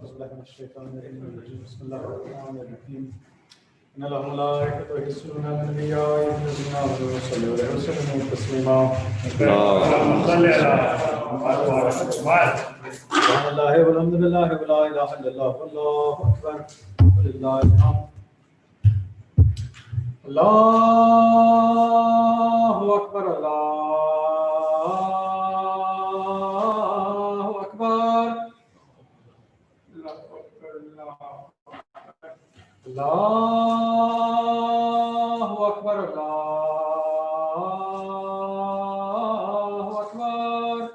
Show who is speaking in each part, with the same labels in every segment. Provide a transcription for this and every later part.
Speaker 1: بسم الله الرحمن الرحيم إن الله وملائكته يصلون على النبي يا أيها الذين آمنوا صلوا عليه وسلموا تسليما اللهم صل على محمد وعلى آل محمد سبحان الله والحمد لله ولا إله إلا الله والله أكبر ولله الحمد الله أكبر الله أكبر الله أكبر الله أكبر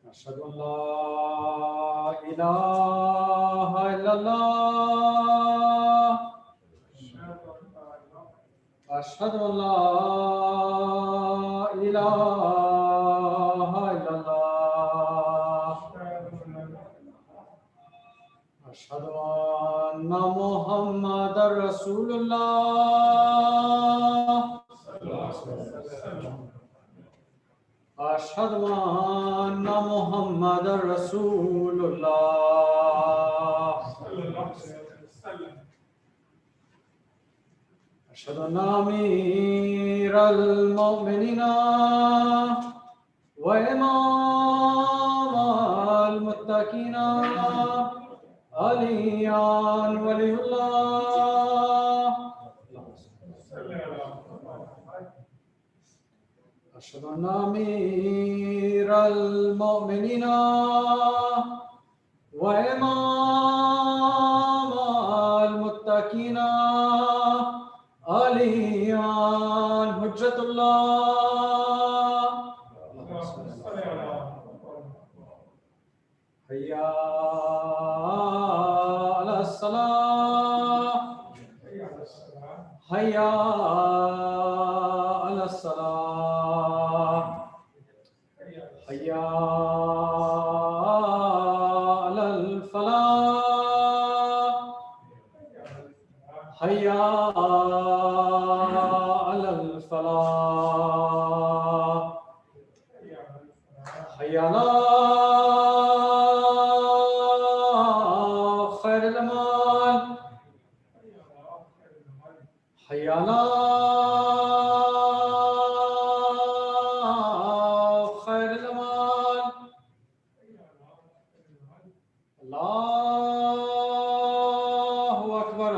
Speaker 1: أشهد أن لا إله إلا الله أشهد أن لا إله إلا الله أشهد أن محمدا رسول الله أشهد أن محمدا رسول الله أشهد أن أمير المؤمنين وإمام المتقين عليا ولي الله أشهد أن أمير المؤمنين وإمام المتقين عليا حجة الله حي على الصلاة حي على الصلاة حي على الفلاح حي على الفلاح حي على خير الأعمال حي على خير الأعمال الله أكبر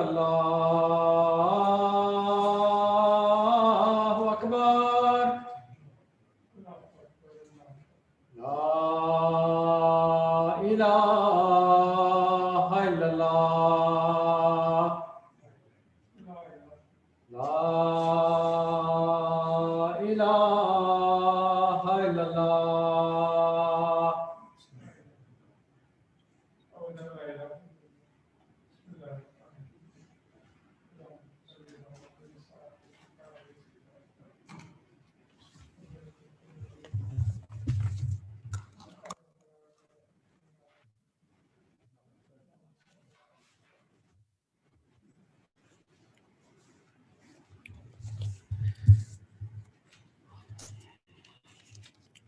Speaker 1: الله أكبر لا إله إلا الله لا إله إلا الله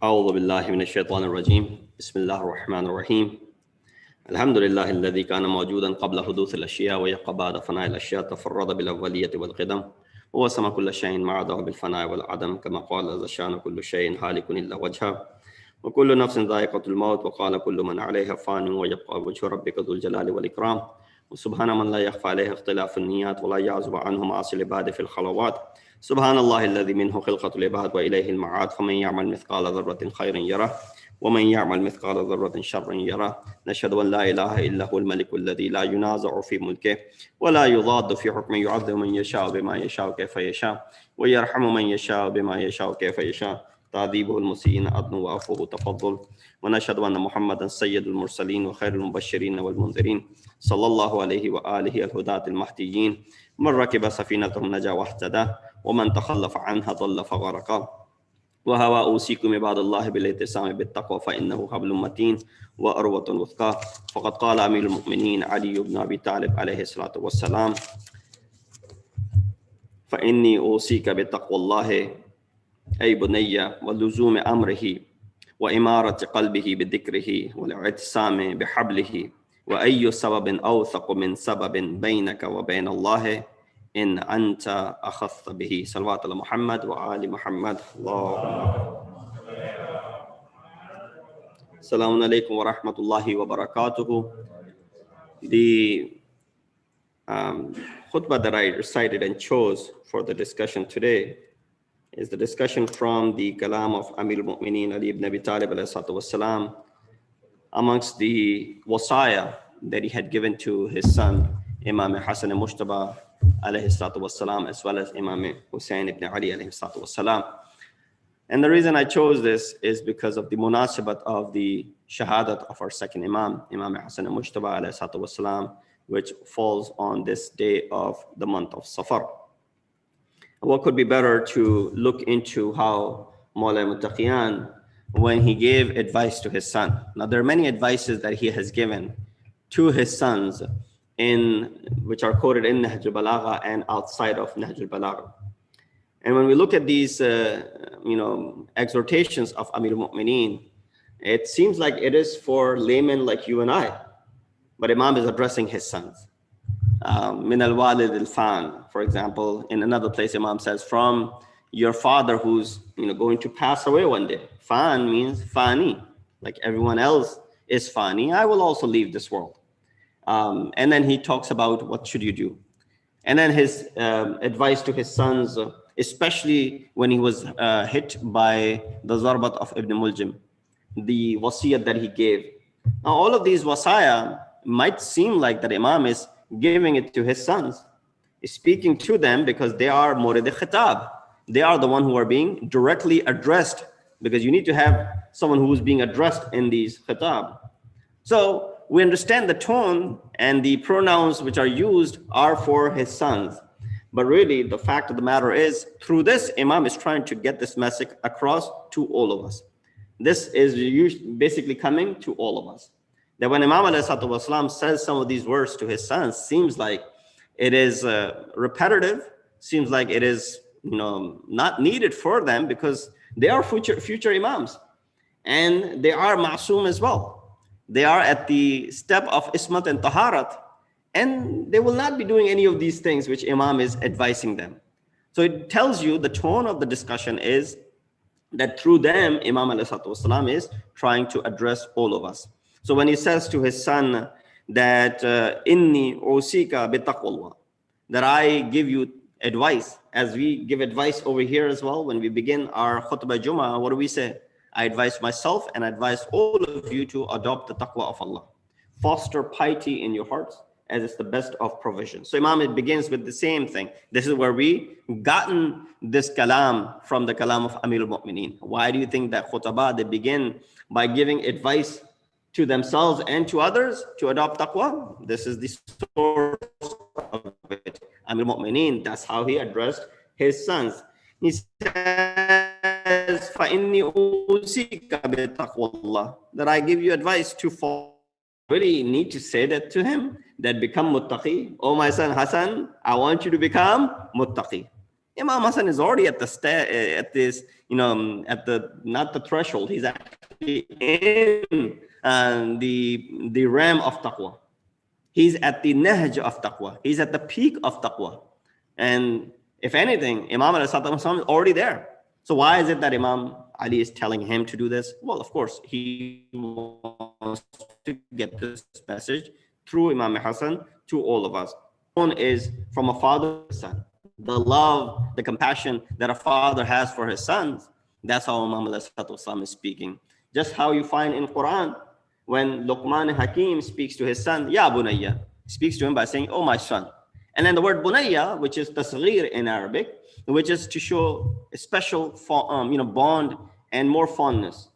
Speaker 2: أعوذ بالله من الشيطان الرجيم بسم الله الرحمن الرحيم الحمد لله الذي كان موجودا قبل حدوث الأشياء ويبقى بعد فناء الأشياء تفرد بالأولية والقدم ووسم كل شيء ما عداه بالفناء والعدم كما قال عز شأن كل شيء هالك إلا وجهه وكل نفس ذائقة الموت وقال كل من عليها فان ويبقى وجه ربك ذو الجلال والإكرام وسبحان من لا يخفى عليه اختلاف النيات ولا يعزب عنه معاصي العباد في الخلوات سبحان الله الذي منه خلقة العباد وإليه المعاد فمن يعمل مثقال ذرة خيرا يره ومن يعمل مثقال ذرة شرا يره نشهد أن لا إله إلا هو الملك الذي لا ينازع في ملكه ولا يضاد في حكمه يعذب من يشاء بما يشاء كيف يشاء ويرحم من يشاء بما يشاء كيف يشاء تعذيبه المسيئين عدل وعفوه تفضل ونشهد أن محمدا سيد المرسلين وخير المبشرين والمنذرين صلى الله عليه وآله الهداة المهديين من ركب سفينتهم نجا واهتدى ومن تخلف عنها ضل فغرق وهو أوصيكم عباد الله بالاعتصام بالتقوى فإنه حبل متين وأروة وثقى فقد قال أمير المؤمنين علي بن أبي طالب عليه الصلاة والسلام فإني أوصيك بتقوى الله أي بني ولزوم أمره وإمارة قلبه بذكره والاعتصام بحبله وأي سبب أوثق من سبب بينك وبين الله إن أنت أخذت به. صلوات على محمد وآل محمد. اللهم Assalamu alaikum wa rahmatullahi wa barakatuhu. The khutbah that I recited and chose for the discussion today is the discussion from the kalam of Amir al-Mu'mineen Ali ibn Abi Talib alayhi salatu wassalam amongst the wasaya that he had given to his son Imam Hassan al-Mushtaba alayhi salatu wassalam, as well as Imam Hussein ibn Ali alayhi salatu wassalam. And the reason I chose this is because of the munasabat of the shahadat of our second Imam, Imam Hassan al-Mushtaba alayhi salatu wassalam, which falls on this day of the month of Safar. What could be better to look into how Mawla Muttaqiyan, when he gave advice to his son. Now there are many advices that he has given to his sons which are quoted in Nahj al-Balagha and outside of Nahj al-Balagha. And when we look at these exhortations of Amir al-Mu'mineen, it seems like it is for laymen like you and I, but Imam is addressing his sons. Min al-walid al-fan, for example, in another place Imam says, from your father who's going to pass away one day. Fan means fani, like everyone else is fani, I will also leave this world. And then he talks about what should you do. And then his advice to his sons, especially when he was hit by the zarbat of Ibn Muljim, the wasiyat that he gave. Now all of these wasaya might seem like that Imam is giving it to his sons, speaking to them because they are murid khitab. They are the one who are being directly addressed, because you need to have someone who is being addressed in these khitab. So we understand the tone and the pronouns which are used are for his sons. But really the fact of the matter is, through this, Imam is trying to get this message across to all of us. This is basically coming to all of us. That when Imam ﷺ says some of these words to his sons, seems like it is repetitive, seems like it is not needed for them, because they are future Imams. And they are ma'soom as well. They are at the step of ismat and taharat, and they will not be doing any of these things which Imam is advising them. So it tells you the tone of the discussion is that through them, Imam ﷺ is trying to address all of us. So when he says to his son that inni usika bitaqwallah, that I give you advice, as we give advice over here as well, when we begin our khutbah Jummah, what do we say? I advise myself and I advise all of you to adopt the taqwa of Allah. Foster piety in your hearts, as it's the best of provision. So Imam, it begins with the same thing. This is where we gotten this kalam from the kalam of Amir al-Mu'mineen. Why do you think that khutbah, they begin by giving advice to themselves and to others to adopt taqwa? This is the source of it. Amir al-Mu'mineen, that's how he addressed his sons. He says, فَإِنِّي أُوصِيكَ بِتَقْوَى اللَّهِ, that I give you advice to follow. Really need to say that to him, that become muttaqi. Oh, my son Hassan, I want you to become muttaqi. Imam Hassan is already at the not the threshold. He's actually in the realm of taqwa. He's at the nahj of taqwa. He's at the peak of taqwa. And if anything, Imam al-Sallam is already there. So why is it that Imam Ali is telling him to do this? Well, of course, he wants to get this message through Imam Hassan to all of us. One is from a father to son. The love, the compassion that a father has for his sons. That's how Imam al-Sallam is speaking. Just how you find in Quran, when Luqman Hakim speaks to his son, Ya Bunayya, speaks to him by saying, oh my son. And then the word Bunayya, which is tasghir in Arabic, which is to show a special bond and more fondness.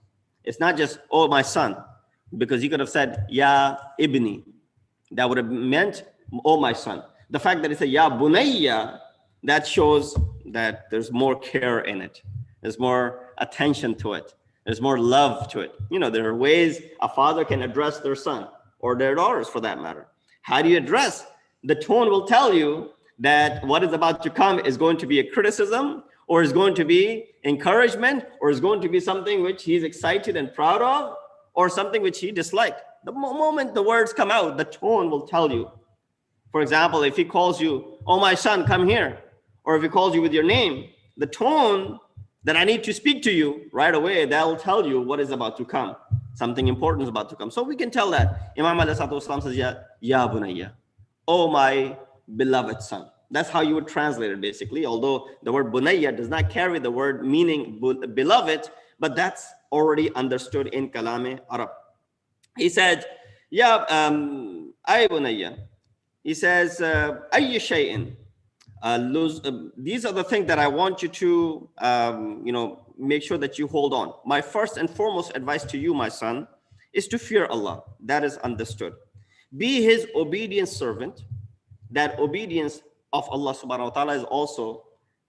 Speaker 2: It's not just, oh my son, because he could have said, Ya Ibni. That would have meant, oh my son. The fact that it's a Ya Bunayya, that shows that there's more care in it. There's more attention to it. There's more love to it. There are ways a father can address their son or their daughters for that matter. How do you address? The tone will tell you that what is about to come is going to be a criticism or is going to be encouragement, or is going to be something which he's excited and proud of, or something which he disliked. The moment the words come out, the tone will tell you. For example, if he calls you, oh, my son, come here, or if he calls you with your name, the tone that I need to speak to you right away, that will tell you what is about to come. Something important is about to come. So we can tell that. Imam ﷺ says, Ya bunayya, oh my beloved son. That's how you would translate it basically, although the word bunayya does not carry the word meaning beloved, but that's already understood in Kalam Arab. He said, Ya ay bunayya. He says, ayy shay'in. These are the things that I want you to, make sure that you hold on. My first and foremost advice to you, my son, is to fear Allah. That is understood. Be His obedient servant. That obedience of Allah subhanahu wa ta'ala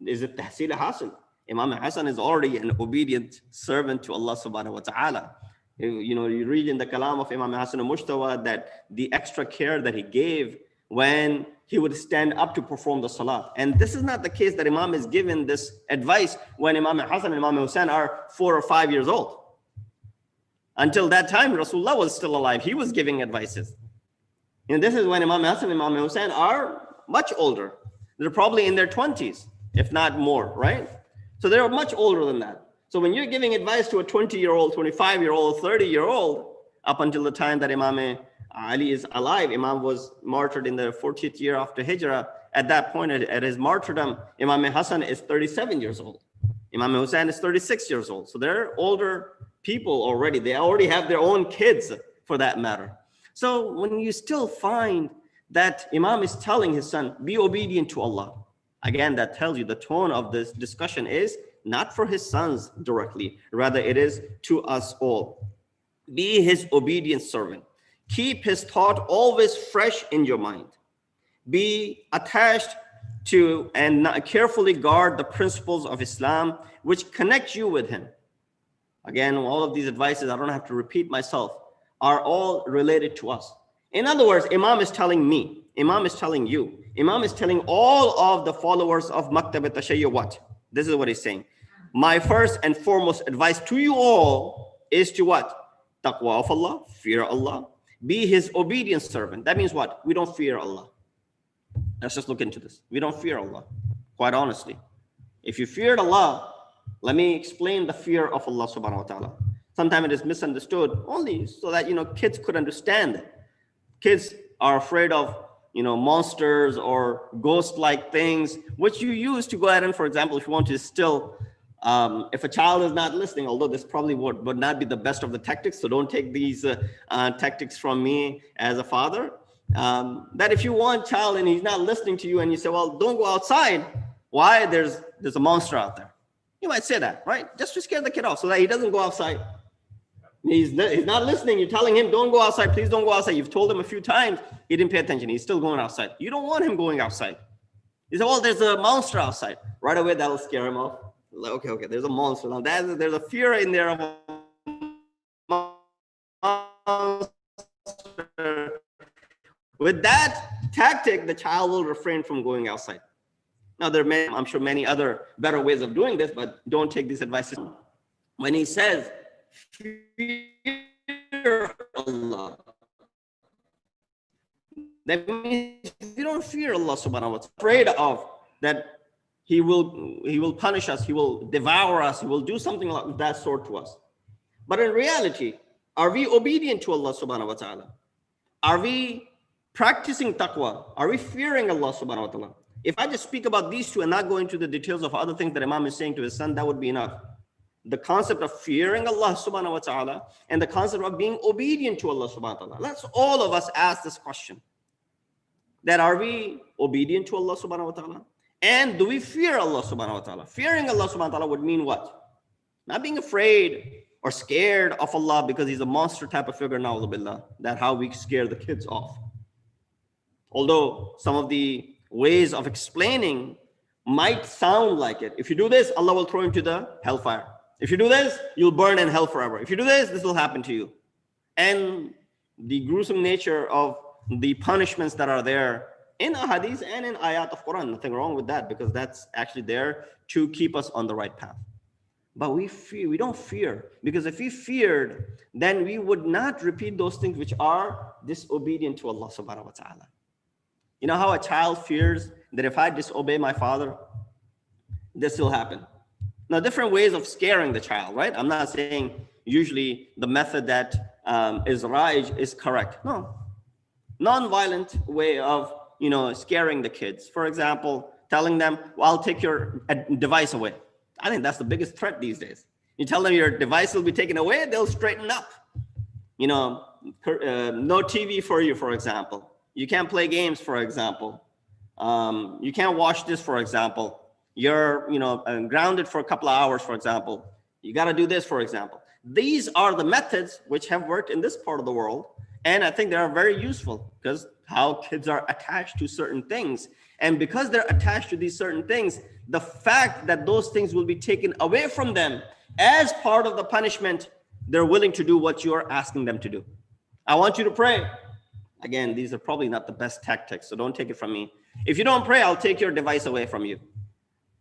Speaker 2: is a tahsil hasil. Imam Hassan is already an obedient servant to Allah subhanahu wa ta'ala. You read in the kalam of Imam Hassan al-Mushtawa that the extra care that he gave when he would stand up to perform the salah. And this is not the case that Imam is given this advice when Imam Hassan and Imam Hussein are 4 or 5 years old. Until that time, Rasulullah was still alive. He was giving advices. This is when Imam Hassan and Imam Hussein are much older. They're probably in their 20s, if not more, right? So they're much older than that. So when you're giving advice to a 20-year-old, 25-year-old, 30-year-old, up until the time that Imam Ali is alive, Imam was martyred in the 40th year after Hijrah. At that point, at his martyrdom, Imam Hassan is 37 years old. Imam Hussein is 36 years old. So they're older people already. They already have their own kids, for that matter. So when you still find that Imam is telling his son, be obedient to Allah. Again, that tells you the tone of this discussion is not for his sons directly. Rather, it is to us all. Be his obedient servant. Keep his thought always fresh in your mind. Be attached to and carefully guard the principles of Islam which connect you with him. Again, all of these advices, I don't have to repeat myself, are all related to us. In other words, Imam is telling me, Imam is telling you, Imam is telling all of the followers of Maktab al-Tashayyu what? This is what he's saying. My first and foremost advice to you all is to what? Taqwa of Allah, fear Allah. Be his obedient servant. That means what? We don't fear Allah. Let's just look into this. We don't fear Allah, quite honestly. If you feared Allah, let me explain the fear of Allah subhanahu wa ta'ala. Sometimes it is misunderstood only so that, kids could understand it. Kids are afraid of, monsters or ghost-like things, which you use to go ahead and, for example, if you want to still, if a child is not listening, although this probably would not be the best of the tactics, so don't take these tactics from me as a father, that if you want a child and he's not listening to you and you say, well, don't go outside, why? There's a monster out there. You might say that, right? Just to scare the kid off so that he doesn't go outside. He's not listening. You're telling him, don't go outside. Please don't go outside. You've told him a few times. He didn't pay attention. He's still going outside. You don't want him going outside. He said, well, there's a monster outside. Right away, that'll scare him off. Like, okay, there's a monster. Now, there's a fear in there of a monster. With that tactic, the child will refrain from going outside. Now, there are many, I'm sure, many other better ways of doing this, but don't take these advices. When he says, fear Allah, that means if you don't fear Allah subhanahu wa ta'ala, afraid of that he will punish us, he will devour us, he will do something like that sort to us. But in reality, are we obedient to Allah subhanahu wa ta'ala? Are we practicing taqwa? Are we fearing Allah subhanahu wa ta'ala? If I just speak about these two and not go into the details of other things that Imam is saying to his son, that would be enough. The concept of fearing Allah subhanahu wa ta'ala and the concept of being obedient to Allah subhanahu wa ta'ala. Let's all of us ask this question. That are we obedient to Allah subhanahu wa ta'ala? And do we fear Allah subhanahu wa ta'ala? Fearing Allah subhanahu wa ta'ala would mean what? Not being afraid or scared of Allah because he's a monster type of figure, na'udhu billah. That's how we scare the kids off. Although some of the ways of explaining might sound like it. If you do this, Allah will throw you to the hellfire. If you do this, you'll burn in hell forever. If you do this, this will happen to you. And the gruesome nature of the punishments that are there in ahadith and in ayat of Quran. Nothing wrong with that, because that's actually there to keep us on the right path. But we don't fear, because if we feared, then we would not repeat those things which are disobedient to Allah subhanahu wa ta'ala. You know how a child fears that if I disobey my father, this will happen. Now, different ways of scaring the child, right? I'm not saying usually the method that is Raj is correct. No. Non-violent way of, scaring the kids. For example, telling them, well, I'll take your device away. I think that's the biggest threat these days. You tell them your device will be taken away, they'll straighten up. No TV for you, for example. You can't play games, for example. You can't watch this, for example. You're, grounded for a couple of hours, for example. You got to do this, for example. These are the methods which have worked in this part of the world. And I think they are very useful, because how kids are attached to certain things. And because they're attached to these certain things, the fact that those things will be taken away from them as part of the punishment, they're willing to do what you're asking them to do. I want you to pray. Again, these are probably not the best tactics, so don't take it from me. If you don't pray, I'll take your device away from you.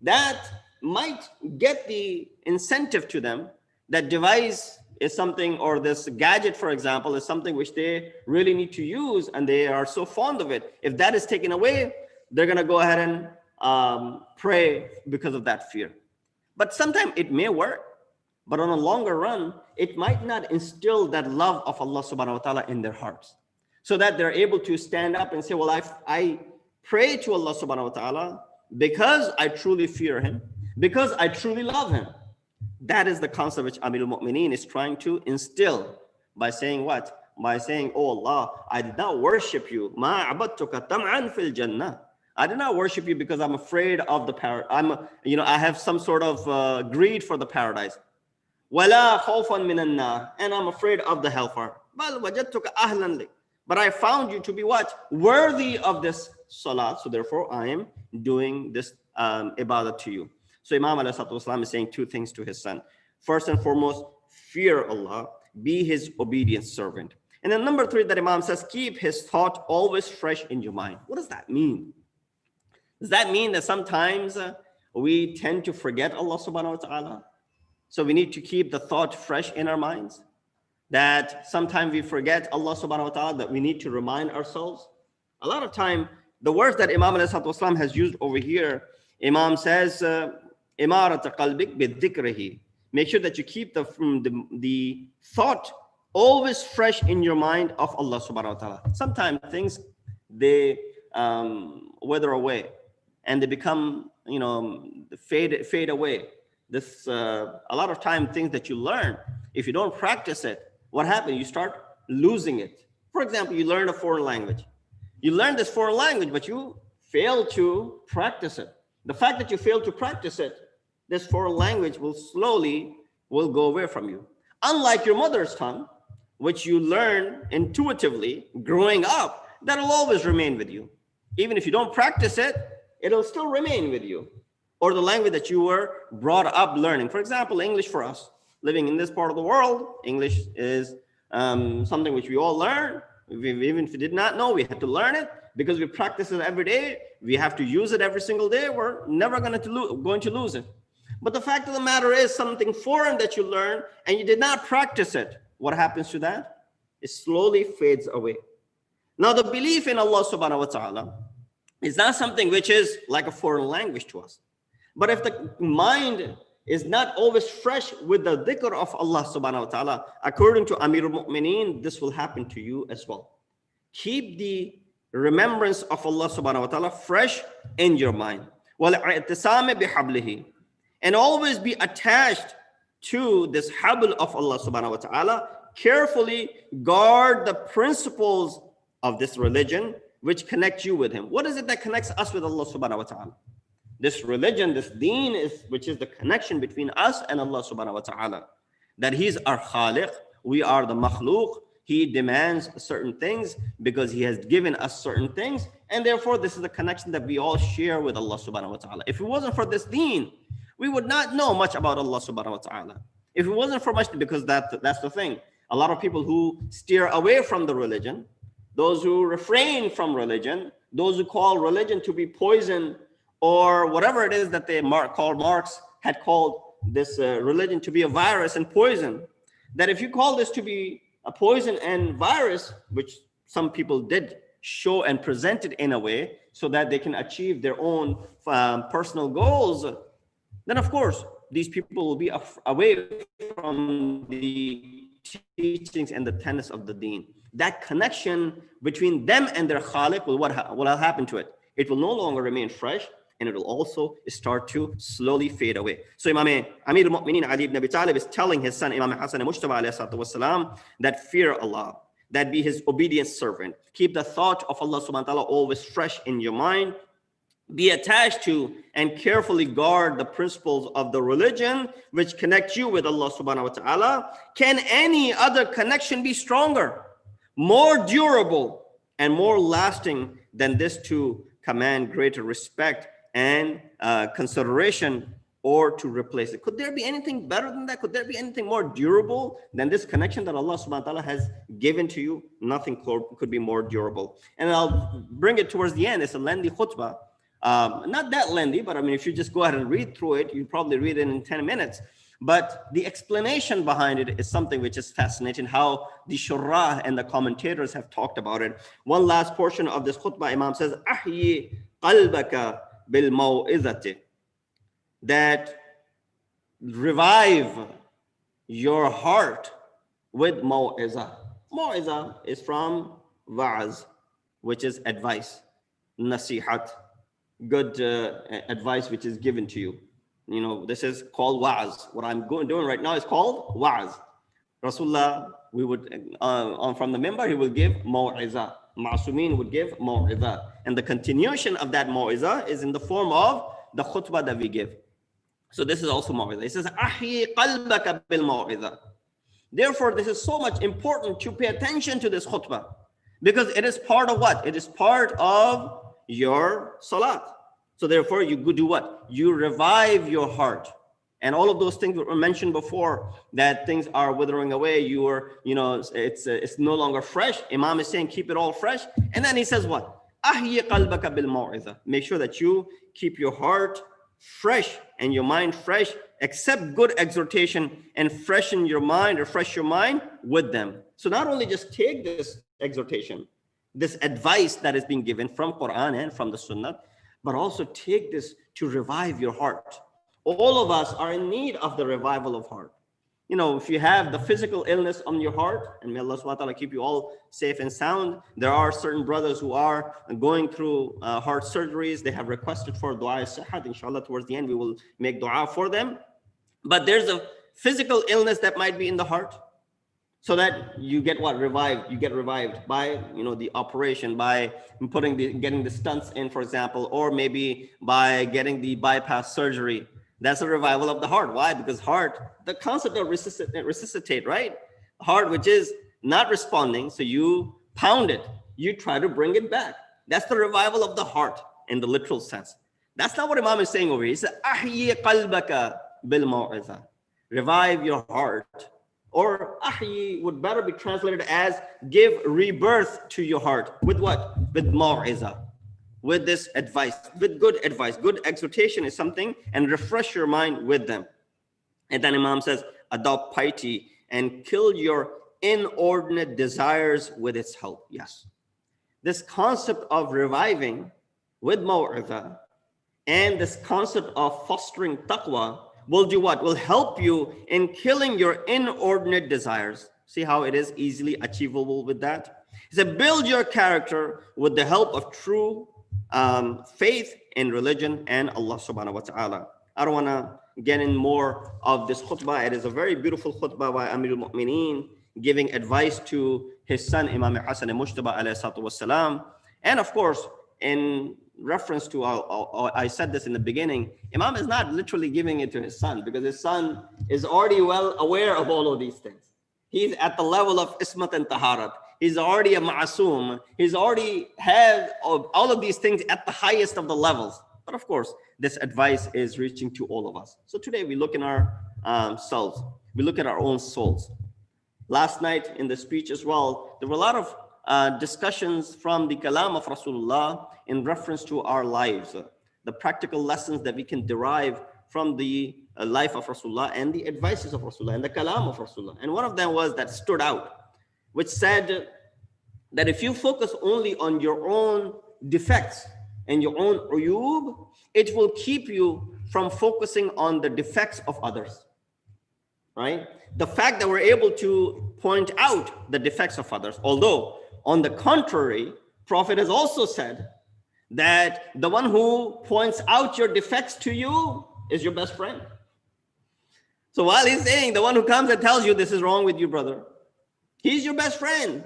Speaker 2: That might get the incentive to them. That device is something, or this gadget, for example, is something which they really need to use, and they are so fond of it. If that is taken away, they're going to go ahead and pray because of that fear. But sometimes it may work, but on a longer run, it might not instill that love of Allah subhanahu wa ta'ala in their hearts, so that they're able to stand up and say, well, I pray to Allah subhanahu wa ta'ala because I truly fear him, because I truly love him. That is the concept which Amir al-Mu'mineen is trying to instill by saying what? By saying, oh Allah, I did not worship you. Ma abadtuka tam'an fil jannah. I did not worship you because I'm afraid of the paradise. I have some sort of greed for the paradise. Wala khawfan minan nar, and I'm afraid of the hellfire. Bal wajadtuka ahlan li. But I found you to be what? Worthy of this salat. So therefore, I am doing this ibadah to you. So Imam ﷺ is saying two things to his son. First and foremost, fear Allah, be his obedient servant. And then number 3, that Imam says, keep his thought always fresh in your mind. What does that mean? Does that mean that sometimes we tend to forget Allah subhanahu wa ta'ala? So we need to keep the thought fresh in our minds? That sometimes we forget Allah subhanahu wa ta'ala, that we need to remind ourselves? A lot of time, the words that Imam ﷺ has used over here, Imam says, إمارة قلبك بذكره. Make sure that you keep the thought always fresh in your mind of Allah subhanahu wa ta'ala. Sometimes things, they wither away and they become, fade away. This a lot of time, things that you learn, if you don't practice it, what happens? You start losing it. For example, you learn a foreign language. You learn this foreign language, but you fail to practice it. The fact that you fail to practice it, this foreign language will go away from you. Unlike your mother's tongue, which you learn intuitively growing up, that'll always remain with you. Even if you don't practice it, it'll still remain with you. Or the language that you were brought up learning. For example, English for us, living in this part of the world, English is something which we all learn. Even if we did not know, we had to learn it because we practice it every day. We have to use it every single day. We're never going to lose it. But the fact of the matter is, something foreign that you learn and you did not practice it, what happens to that? It slowly fades away. Now, the belief in Allah subhanahu wa ta'ala is not something which is like a foreign language to us. But if the mind is not always fresh with the dhikr of Allah subhanahu wa ta'ala, according to Amir al-Mu'mineen, this will happen to you as well. Keep the remembrance of Allah subhanahu wa ta'ala fresh in your mind. وَالْإِعْتِسَامِ بِحَبْلِهِ. And always be attached to this habl of Allah subhanahu wa ta'ala. Carefully guard the principles of this religion which connect you with him. What is it that connects us with Allah subhanahu wa ta'ala? This religion, this deen, which is the connection between us and Allah subhanahu wa ta'ala. That he's our khaliq, we are the makhluk. He demands certain things because he has given us certain things. And therefore, this is the connection that we all share with Allah subhanahu wa ta'ala. If it wasn't for this deen, we would not know much about Allah subhanahu wa ta'ala. If it wasn't for much, because that's the thing. A lot of people who steer away from the religion, those who refrain from religion, those who call religion to be poison, or whatever it is that they Marx had called this religion to be a virus and poison, that if you call this to be a poison and virus, which some people did show and present it in a way so that they can achieve their own personal goals, then of course these people will be away from the teachings and the tenets of the deen. That connection between them and their Khaliq will what will happen to it? It will no longer remain fresh, and it will also start to slowly fade away. So Amir al-Mu'mineen Ali ibn Abi Talib is telling his son Imam Hassan al-Mujtaba alayhi salatu wasalam that fear Allah, that be his obedient servant. Keep the thought of Allah subhanahu wa ta'ala always fresh in your mind. Be attached to and carefully guard the principles of the religion which connect you with Allah subhanahu wa ta'ala. Can any other connection be stronger, more durable, and more lasting than this to command greater respect and consideration, or to replace it? Could there be anything better than that? Could there be anything more durable than this connection that Allah subhanahu wa ta'ala has given to you? Nothing could be more durable. And I'll bring it towards the end. It's a lengthy khutbah. Not that lengthy, but I mean, if you just go ahead and read through it, you probably read it in 10 minutes. But the explanation behind it is something which is fascinating, how the shurrah and the commentators have talked about it. One last portion of this khutbah, Imam says, "Ahyi qalbaka bil maw'izati," that revive your heart with maw'izah. Maw'izah is from wa'az, which is advice, nasihat, good advice which is given to you. You know, this is called wa'az. What I'm doing right now is called wa'az. Rasulullah, we would, from the member, he will give maw'izah. Ma'sumin would give maw'izah. And the continuation of that maw'izah is in the form of the khutbah that we give. So this is also maw'izah. It says, "Ahyi qalbaka bil maw'izah." Therefore, this is so much important to pay attention to this khutbah, because it is part of what? It is part of your salat. So therefore, you do what? You revive your heart. And all of those things that were mentioned before, that things are withering away, it's no longer fresh. Imam is saying, keep it all fresh. And then he says what? Ahyi qalbaka bil maw'izah. Make sure that you keep your heart fresh and your mind fresh. Accept good exhortation and freshen your mind, or refresh your mind with them. So not only just take this exhortation, this advice that is being given from Quran and from the Sunnah, but also take this to revive your heart. All of us are in need of the revival of heart. You know, if you have the physical illness on your heart, and may Allah subhanahu wa ta'ala keep you all safe and sound, there are certain brothers who are going through heart surgeries. They have requested for dua sihat. Inshallah, towards the end, we will make dua for them. But there's a physical illness that might be in the heart, so that you get what? Revived. You get revived by, the operation, by getting the stunts in, for example, or maybe by getting the bypass surgery. That's a revival of the heart. Why? Because heart, the concept of resuscitate, right? Heart which is not responding, so you pound it. You try to bring it back. That's the revival of the heart in the literal sense. That's not what Imam is saying over here. He said, "Ahyi qalbaka bil maw'izah." Revive your heart. Or ahyi would better be translated as give rebirth to your heart. With what? With maw'izah. With this advice, with good advice. Good exhortation is something, and refresh your mind with them. And then Imam says, adopt piety and kill your inordinate desires with its help. Yes. This concept of reviving with maw'izah and this concept of fostering taqwa will do what? Will help you in killing your inordinate desires. See how it is easily achievable with that? He said, build your character with the help of true faith in religion and Allah subhanahu wa ta'ala. I don't want to get in more of this khutbah. It is a very beautiful khutbah by Amir al-Mu'mineen, giving advice to his son, Imam Hassan al-Mujtaba alayhi salatu wassalam. And of course, in reference to, I said this in the beginning, Imam is not literally giving it to his son, because his son is already well aware of all of these things. He's at the level of ismat and taharat. He's already a ma'asum. He's already had all of these things at the highest of the levels. But of course, this advice is reaching to all of us. So today we look in our selves. We look at our own souls. Last night in the speech as well, there were a lot of discussions from the kalam of Rasulullah in reference to our lives, the practical lessons that we can derive from the life of Rasulullah and the advices of Rasulullah and the kalam of Rasulullah. And one of them was that stood out, which said that if you focus only on your own defects and your own uyub, it will keep you from focusing on the defects of others, right? The fact that we're able to point out the defects of others, although on the contrary, Prophet has also said that the one who points out your defects to you is your best friend. So while he's saying the one who comes and tells you this is wrong with you, brother, he's your best friend.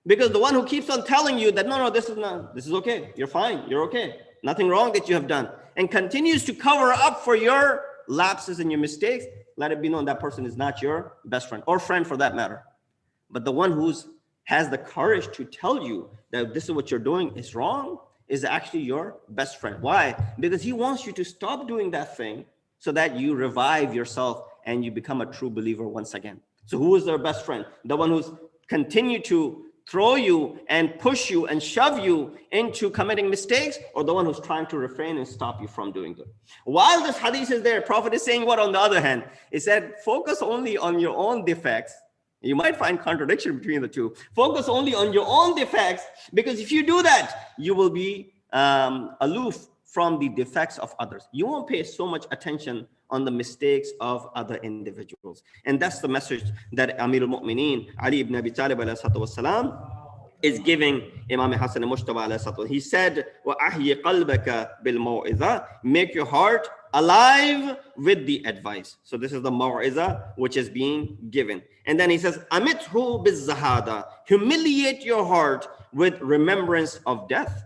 Speaker 2: Because the one who keeps on telling you that, no, this is okay, you're fine, you're okay, nothing wrong that you have done, and continues to cover up for your lapses and your mistakes, let it be known that person is not your best friend, or friend for that matter. But the one who has the courage to tell you that this is what you're doing is wrong is actually your best friend. Why? Because he wants you to stop doing that thing so that you revive yourself and you become a true believer once again. So who is their best friend? The one who's continued to throw you and push you and shove you into committing mistakes, or the one who's trying to refrain and stop you from doing good? While this hadith is there, Prophet is saying what on the other hand? He said, focus only on your own defects. You might find contradiction between the two. Focus only on your own defects, because if you do that, you will be aloof from the defects of others. You won't pay so much attention on the mistakes of other individuals. And that's the message that Amir al-Mu'mineen, Ali ibn Abi Talib والسلام, is giving Imam Hassan al-Mujtaba. He said, وَأَحْيِ قَلْبَكَ بِالْمَوْعِظَةِ, make your heart alive with the advice. So this is the maw'iza which is being given. And then he says, أَمِتْهُ بِالزَّهَادَةِ, humiliate your heart with remembrance of death.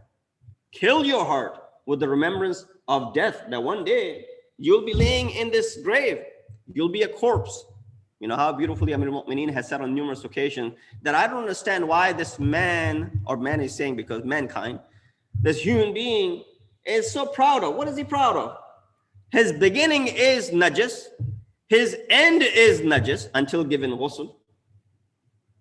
Speaker 2: Kill your heart with the remembrance of death, that one day you'll be laying in this grave. You'll be a corpse. You know how beautifully Amir al-Mu'mineen has said on numerous occasions that I don't understand why this man, or man is saying because mankind, this human being is so proud of. What is he proud of? His beginning is najis. His end is najis until given ghusl.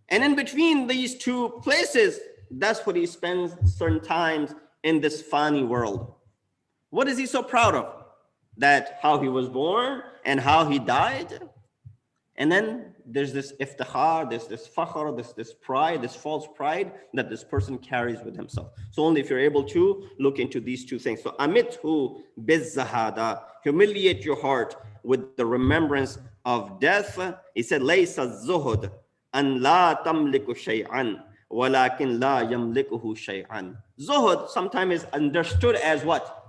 Speaker 2: And in between these two places, that's what he spends certain times in this fani world. What is he so proud of? That how he was born and how he died. And then there's this iftikhar, there's this fakhr, this pride, this false pride that this person carries with himself. So only if you're able to look into these two things. So amithu bizzahada, humiliate your heart with the remembrance of death. He said, laysa zuhud an la tamliku shay'an walakin la yamlikuhu shay'an. Zuhud sometimes is understood as what?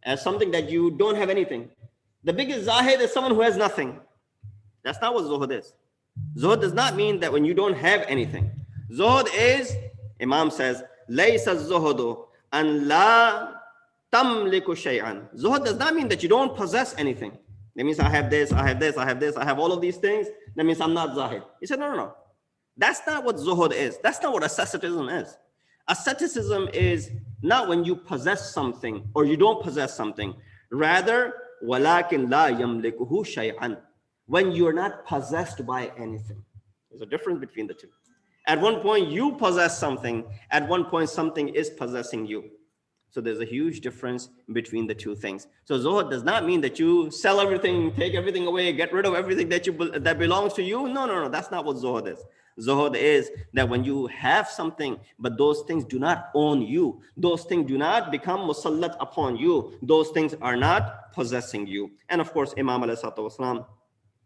Speaker 2: As something that you don't have anything. The biggest zahid is someone who has nothing. That's not what zuhud is. Zuhud does not mean that when you don't have anything. Zuhud is, Imam says, laysa zuhudu an la tamliku shay'an. Zuhud does not mean that you don't possess anything. That means I have this, I have this, I have this, I have all of these things. That means I'm not zahid. He said, no. That's not what zuhud is. That's not what asceticism is. Asceticism is not when you possess something or you don't possess something. Rather, walakin la yamlikuhu shay'an, when you're not possessed by anything. There's a difference between the two. At one point, you possess something. At one point, something is possessing you. So there's a huge difference between the two things. So zuhud does not mean that you sell everything, take everything away, get rid of everything that belongs to you. No. That's not what zuhud is. Zuhud is that when you have something, but those things do not own you. Those things do not become musallat upon you. Those things are not possessing you. And of course, Imam alayhi salatu wasalam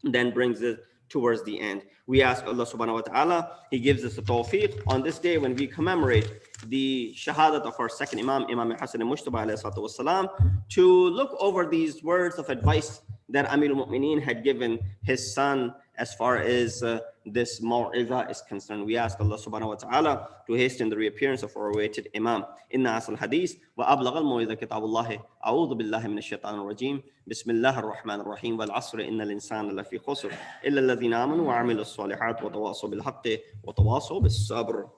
Speaker 2: then brings it towards the end. We ask Allah subhanahu wa ta'ala, He gives us a tawfiq on this day when we commemorate the shahadat of our second Imam, Imam Hassan al-Mujtaba alayhi salatu wasalam, to look over these words of advice that Amir al-Mu'mineen had given his son as far as this maw'iza is concerned. We ask Allah subhanahu wa ta'ala to hasten the reappearance of our awaited Imam. Inna asal hadith wa ablagh al-maw'iza kitabullahi a'udhu billahi minash shaitanir rajim. Bismillahir rahmanir rahim wal 'asri innal insana lafi khusr illa alladhina amanu wa 'amilus solihat wa tawasaw bil haqqi wa tawasaw bis sabr.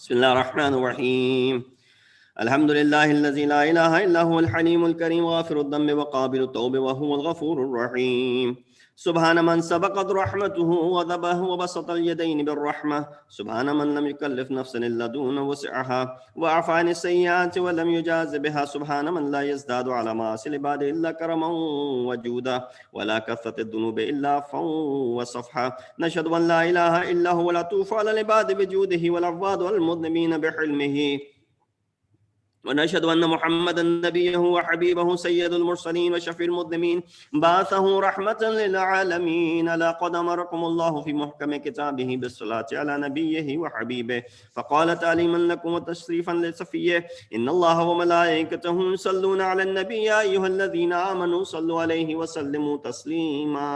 Speaker 2: بسم الله الرحمن الرحيم. الحمد لله الذي لا إله إلا هو الحليم الكريم غافر الذنب وقابل التوب وهو الغفور الرحيم. سبحان من سبقت رحمته وذبه وبسط اليدين بالرحمة. سبحان من لم يكلف نفسا إلا دون وسعها وعفى عن السيئات ولم يجاز بها. سبحان من لا يزداد على معاصي العباد إلا كرما وجودا ولا كثرة الذنوب إلا عفوا وصفحا. نشهد أن لا إله إلا هو العطوف على العباد بجوده والعباد والمذنبين بحلمه. ونشهد أن محمدا نبيه وحبيبه سيد المرسلين وشفيع المذنبين بعثه رحمة للعالمين. لقد أمركم الله في محكم كتابه بالصلاة على نبيه وحبيبه فقال تعليما لكم وتشريفا لصفيه إن الله وملائكته يصلون على النبي يا أيها الذين آمنوا صلوا عليه وسلموا تسليما.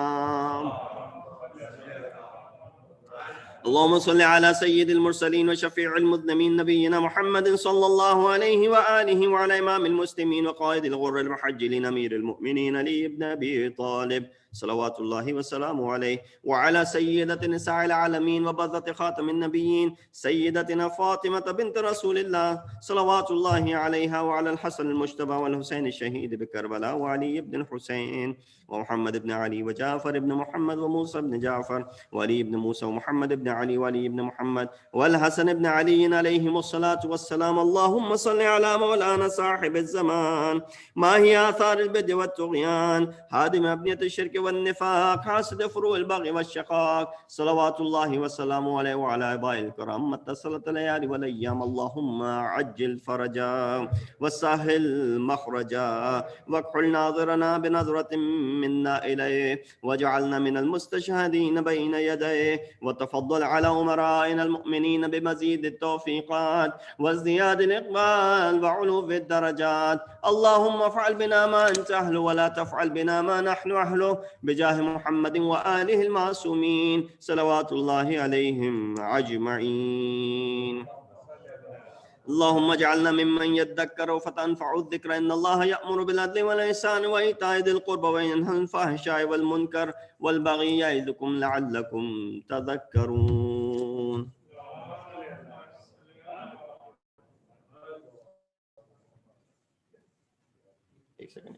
Speaker 2: اللهم صل على سيد المرسلين وشفيع المذنبين نبينا محمد صلى الله عليه وآله وعلى إمام المسلمين وقائد الغر المحجلين أمير المؤمنين علي بن أبي طالب صلوات الله وسلامه عليه وعلى سيدة نساء العالمين وبذة خاتم النبيين سيدتنا فاطمة بنت رسول الله صلوات الله عليها وعلى الحسن المجتبى والحسين الشهيد بكربلاء وعلي بن الحسين ومحمد بن علي وجعفر بن محمد وموسى بن جعفر وعلي بن موسى ومحمد بن علي وعلي بن محمد والحسن بن علي عليهم الصلاة والسلام. اللهم صل على مولانا صاحب الزمان ما هي آثار البدع والطغيان هادم أبنية الشرك والنفاق حاسد فروع البغي والشقاق صلوات الله وسلامه عليه وعلى عباد الكرام متى صلت الليالي والأيام. اللهم عجل فرجا وسهل مخرجا واكحل ناظرنا بنظرة منا إليه واجعلنا من المستشهدين بين يديه وتفضل على أمرائنا المؤمنين بمزيد التوفيقات وازدياد الإقبال وعلو في الدرجات. اللهم افعل بنا ما أنت أهله ولا تفعل بنا ما نحن أهله بجاه محمد وآله المعصومين صلوات الله عليهم أجمعين. اللهم اجعلنا ممن يذكر فتنفع الذكر إن الله يأمر بالعدل والإحسان وإيتاء ذي القربى وينهى عن الفحشاء والمنكر والبغي يعظكم لعلكم تذكرون. एक second